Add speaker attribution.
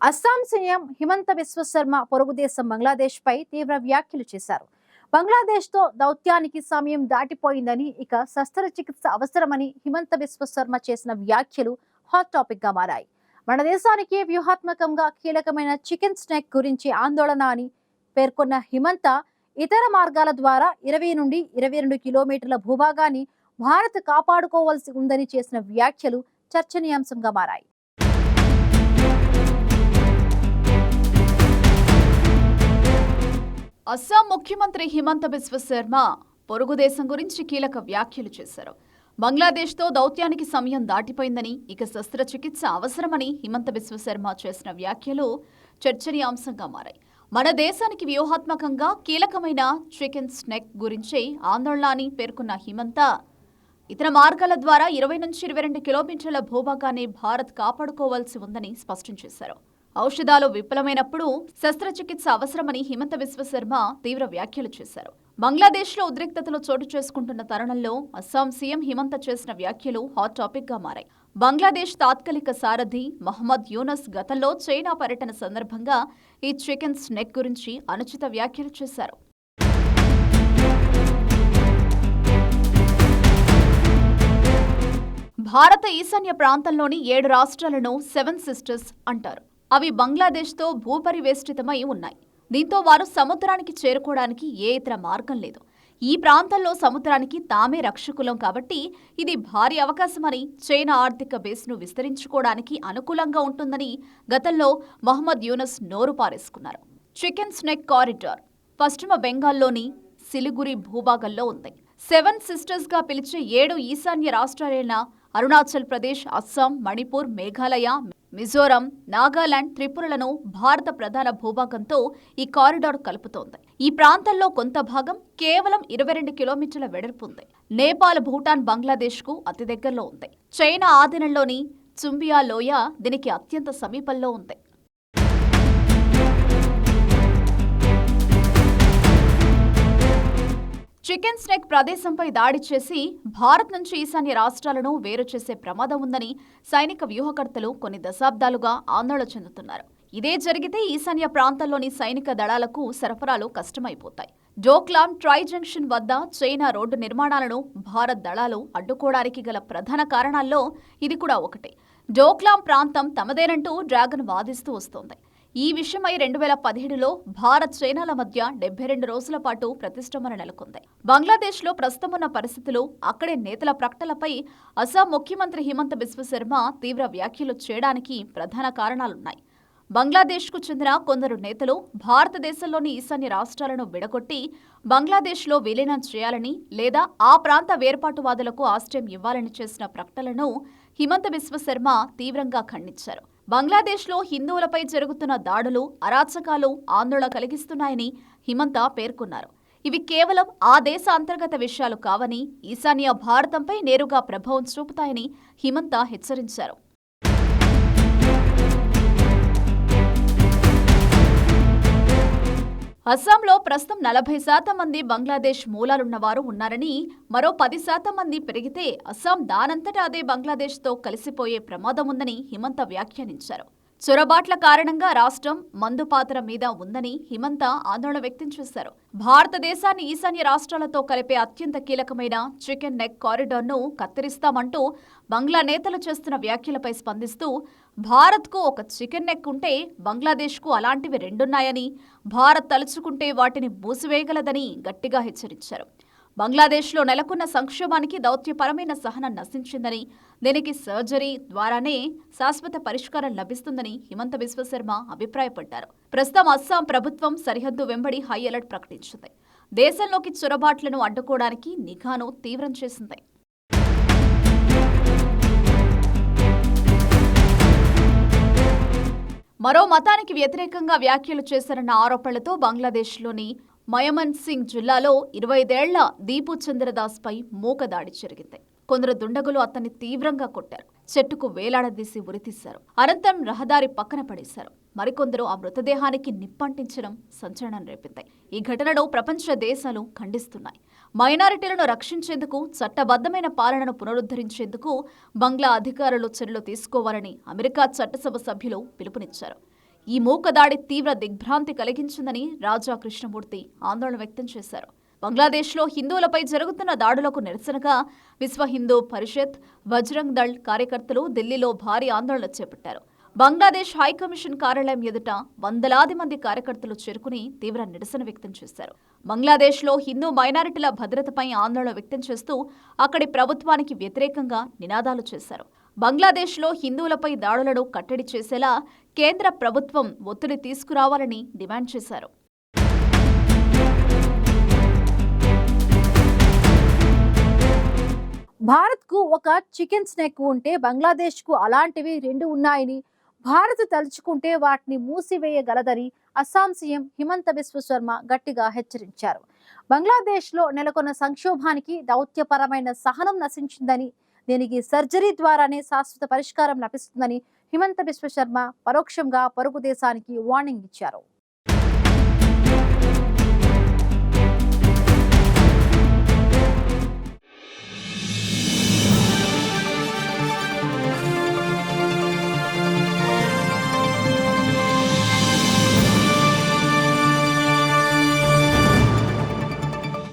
Speaker 1: Assam CM Himanta Biswa Sharma పొరుగు దేశం బంగ్లాదేశ్ పై తీవ్ర వ్యాఖ్యలు చేశారు. బంగ్లాదేశ్ తో దౌత్యానికి సమయం దాటిపోయిందని, ఇక శస్త్రచికిత్స అవసరమని హిమంత బిశ్వ శర్మ చేసిన వ్యాఖ్యలు హాట్ టాపిక్ గా మారాయి. మన దేశానికి వ్యూహాత్మకంగా కీలకమైన చికెన్ స్నేక్ గురించి ఆందోళన అని పేర్కొన్న హిమంత, ఇతర మార్గాల ద్వారా 20 నుండి 22 కిలోమీటర్ల భూభాగాన్ని భారత్ కాపాడుకోవాల్సి ఉందని చేసిన వ్యాఖ్యలు చర్చనీయాంశంగా మారాయి.
Speaker 2: అస్సాం ముఖ్యమంత్రి హిమంత బిశ్వ శర్మ పొరుగు దేశం గురించి కీలక వ్యాఖ్యలు చేశారు. బంగ్లాదేశ్తో దౌత్యానికి సమయం దాటిపోయిందని, ఇక శస్త్రచికిత్స అవసరమని హిమంత బిశ్వ శర్మ చేసిన వ్యాఖ్యలు చర్చనీయాంశంగా మారాయి. మన దేశానికి వ్యూహాత్మకంగా కీలకమైన చికెన్ స్నేక్ గురించి ఆందోళన అని పేర్కొన్న హిమంత, ఇతర మార్గాల ద్వారా 20 నుంచి 22 కిలోమీటర్ల భూభాగాన్ని భారత్ కాపాడుకోవాల్సి ఉందని స్పష్టం చేశారు. ఔషధాలు విఫలమైనప్పుడు శస్త్రచికిత్స అవసరమని హిమంత బిశ్వ శర్మ తీవ్ర వ్యాఖ్యలు చేశారు. బంగ్లాదేశ్లో ఉద్రిక్తతలు చోటు చేసుకుంటున్న తరుణంలో అస్సాం సీఎం హిమంత చేసిన వ్యాఖ్యలు హాట్ టాపిక్ గా మారాయి. బంగ్లాదేశ్ తాత్కాలిక సారథి మహమ్మద్ యూనస్ గతంలో చైనా పర్యటన సందర్భంగా ఈ చికెన్ స్నేక్ గురించి అనుచిత వ్యాఖ్యలు చేశారు. భారత ఈశాన్య ప్రాంతంలోని 7 రాష్ట్రాలను 7 సిస్టర్స్ అంటారు. అవి బంగ్లాదేశ్తో భూపరివేష్టితమై ఉన్నాయి. దీంతో వారు సముద్రానికి చేరుకోవడానికి ఏ ఇతర మార్గం లేదు. ఈ ప్రాంతంలో సముద్రానికి తామే రక్షకులం కాబట్టి ఇది భారీ అవకాశమని, చైనా ఆర్థిక బేస్ను విస్తరించుకోవడానికి అనుకూలంగా ఉంటుందని గతంలో మహమ్మద్ యూనస్ నోరు పారేసుకున్నారు. చికెన్ స్నేక్ కారిడార్ పశ్చిమ బెంగాల్లోని సిలిగురి భూభాగంలో ఉంది. 7 సిస్టర్స్ గా పిలిచే 7 ఈశాన్య రాష్ట్రాలైన అరుణాచల్ ప్రదేశ్, అస్సాం, మణిపూర్, మేఘాలయ, మిజోరం, నాగాలాండ్, త్రిపురలను భారత ప్రధాన భూభాగంతో ఈ కారిడార్ కలుపుతోంది. ఈ ప్రాంతంలో కొంత భాగం కేవలం 22 కిలోమీటర్ల వెడల్పు ఉంది. నేపాల్, భూటాన్, బంగ్లాదేశ్కు అతి దగ్గరలో ఉంది. చైనా ఆధీనంలోని చుంబియా లోయ దీనికి అత్యంత సమీపంలో ఉంది. చికెన్ స్నేక్ ప్రదేశంపై దాడి చేసి భారత్ నుంచి ఈశాన్య రాష్ట్రాలను వేరు చేసే ప్రమాదం ఉందని సైనిక వ్యూహకర్తలు కొన్ని దశాబ్దాలుగా ఆందోళన చెందుతున్నారు. ఇదే జరిగితే ఈశాన్య ప్రాంతాల్లోని సైనిక దళాలకు సరఫరాలు కష్టమైపోతాయి. డోక్లాం ట్రై జంక్షన్ వద్ద చైనా రోడ్డు నిర్మాణాలను భారత్ దళాలు అడ్డుకోవడానికి గల ప్రధాన కారణాల్లో ఇది కూడా ఒకటి. డోక్లాం ప్రాంతం తమదేనంటూ డ్రాగన్ వాదిస్తూ వస్తోంది. ఈ విషయమై 2017లో భారత్ చైనాల మధ్య 72 రోజుల పాటు ప్రతిష్టంభన నెలకొంది. బంగ్లాదేశ్లో ప్రస్తుతమున్న పరిస్థితులు, అక్కడి నేతల ప్రకటనలపై అస్సాం ముఖ్యమంత్రి హిమంత బిశ్వ శర్మ తీవ్ర వ్యాఖ్యలు చేయడానికి ప్రధాన కారణాలున్నాయి. బంగ్లాదేశ్కు చెందిన కొందరు నేతలు భారతదేశంలోని ఈశాన్య రాష్ట్రాలను విడగొట్టి బంగ్లాదేశ్లో విలీనం చేయాలని లేదా ఆ ప్రాంత వేర్పాటువాదులకు ఆశ్రయం ఇవ్వాలని చేసిన ప్రకటనలను హిమంత బిశ్వ శర్మ తీవ్రంగా ఖండించారు. బంగ్లాదేశ్లో హిందువులపై జరుగుతున్న దాడులు, అరాచకాలు ఆందోళన కలిగిస్తున్నాయని హిమంత పేర్కొన్నారు. ఇవి కేవలం ఆ దేశ అంతర్గత విషయాలు కావని, ఈశాన్య భారతంపై నేరుగా ప్రభావం చూపుతాయని హిమంత హెచ్చరించారు. అస్సాంలో ప్రస్తుతం 40% మంది బంగ్లాదేశ్ మూలాలున్నవారు ఉన్నారని, మరో 10% మంది పెరిగితే అస్సాం దానంతటా అదే బంగ్లాదేశ్తో కలిసిపోయే ప్రమాదం ఉందని హిమంత వ్యాఖ్యానించారు. చొరబాట్ల కారణంగా రాష్ట్రం మందుపాత్ర మీద ఉందని హిమంత ఆందోళన వ్యక్తం చేశారు. భారతదేశాన్ని ఈశాన్య రాష్ట్రాలతో కలిపే అత్యంత కీలకమైన చికెన్ నెక్ కారిడార్ను కత్తిరిస్తామంటూ బంగ్లా నేతలు చేస్తున్న వ్యాఖ్యలపై స్పందిస్తూ, భారత్కు ఒక చికెన్ నెక్ ఉంటే బంగ్లాదేశ్కు అలాంటివి 2 ఉన్నాయని, భారత్ తలుచుకుంటే వాటిని మూసివేయగలదని గట్టిగా హెచ్చరించారు. బంగ్లాదేశ్లో నెలకొన్న సంక్షోభానికి దౌత్యపరమైన సహనం నశించిందని, దీనికి సర్జరీ ద్వారానే శాశ్వత పరిష్కారం లభిస్తుందని హిమంత బిశ్వ శర్మ అభిప్రాయపడ్డారు. ప్రస్తుతం అస్సాం ప్రభుత్వం సరిహద్దు వెంబడి హై అలర్ట్ ప్రకటించింది. దేశంలోకి చొరబాట్లను అడ్డుకోవడానికి నిఘాను తీవ్రం చేసింది. మరో మతానికి వ్యతిరేకంగా వ్యాఖ్యలు చేశారన్న ఆరోపణలతో బంగ్లాదేశ్లోని మయమన్ సింగ్ జిల్లాలో 25 ఏళ్ల దీపు చంద్రదాస్ పై మూక దాడి జరిగింది. కొందరు దుండగులు అతన్ని తీవ్రంగా కొట్టారు. చెట్టుకు వేలాడదీసి ఉరితీశారు. అనంతరం రహదారి పక్కన పడేశారు. మరికొందరు ఆ మృతదేహానికి నిప్పంటించడం సంచలనం రేపింది. ఈ ఘటనను ప్రపంచ దేశాలు ఖండిస్తున్నాయి. మైనారిటీలను రక్షించేందుకు, చట్టబద్ధమైన పాలనను పునరుద్ధరించేందుకు బంగ్లా అధికారులు చర్యలు తీసుకోవాలని అమెరికా చట్టసభ సభ్యులు పిలుపునిచ్చారు. ఈ మూకదాడి తీవ్ర దిగ్భ్రాంతి కలిగించిందని రాజా కృష్ణమూర్తి ఆందోళన వ్యక్తం చేశారు. బంగ్లాదేశ్లో హిందువులపై జరుగుతున్న దాడులకు నిరసనగా విశ్వ హిందూ పరిషత్, బజరంగ్ దళ్ కార్యకర్తలు ఢిల్లీలో భారీ ఆందోళన చేపట్టారు. బంగ్లాదేశ్ హైకమిషన్ కార్యాలయం ఎదుట వందలాది మంది కార్యకర్తలు చేరుకుని తీవ్ర నిరసన వ్యక్తం చేశారు. బంగ్లాదేశ్లో హిందూ మైనారిటీల భద్రతపై ఆందోళన వ్యక్తం చేస్తూ అక్కడి ప్రభుత్వానికి వ్యతిరేకంగా నినాదాలు చేశారు. బంగ్లాదేశ్లో హిందువులపై దాడులను కట్టడి చేసేలా కేంద్ర ప్రభుత్వం ఒత్తిడి తీసుకురావాలని డిమాండ్ చేశారు.
Speaker 1: భారత్కు ఒక చికెన్ స్నేక్ ఉంటే బంగ్లాదేశ్కు అలాంటివి 2 ఉన్నాయని, భారత్ తలుచుకుంటే వాటిని మూసివేయగలదని అస్సాం సీఎం హిమంత బిశ్వ శర్మ గట్టిగా హెచ్చరించారు. బంగ్లాదేశ్లో నెలకొన్న సంక్షోభానికి దౌత్యపరమైన సహనం నశించిందని, దీనికి సర్జరీ ద్వారానే శాశ్వత పరిష్కారం లభిస్తుందని హిమంత బిశ్వ శర్మ పరోక్షంగా పొరుగు దేశానికి వార్నింగ్ ఇచ్చారు.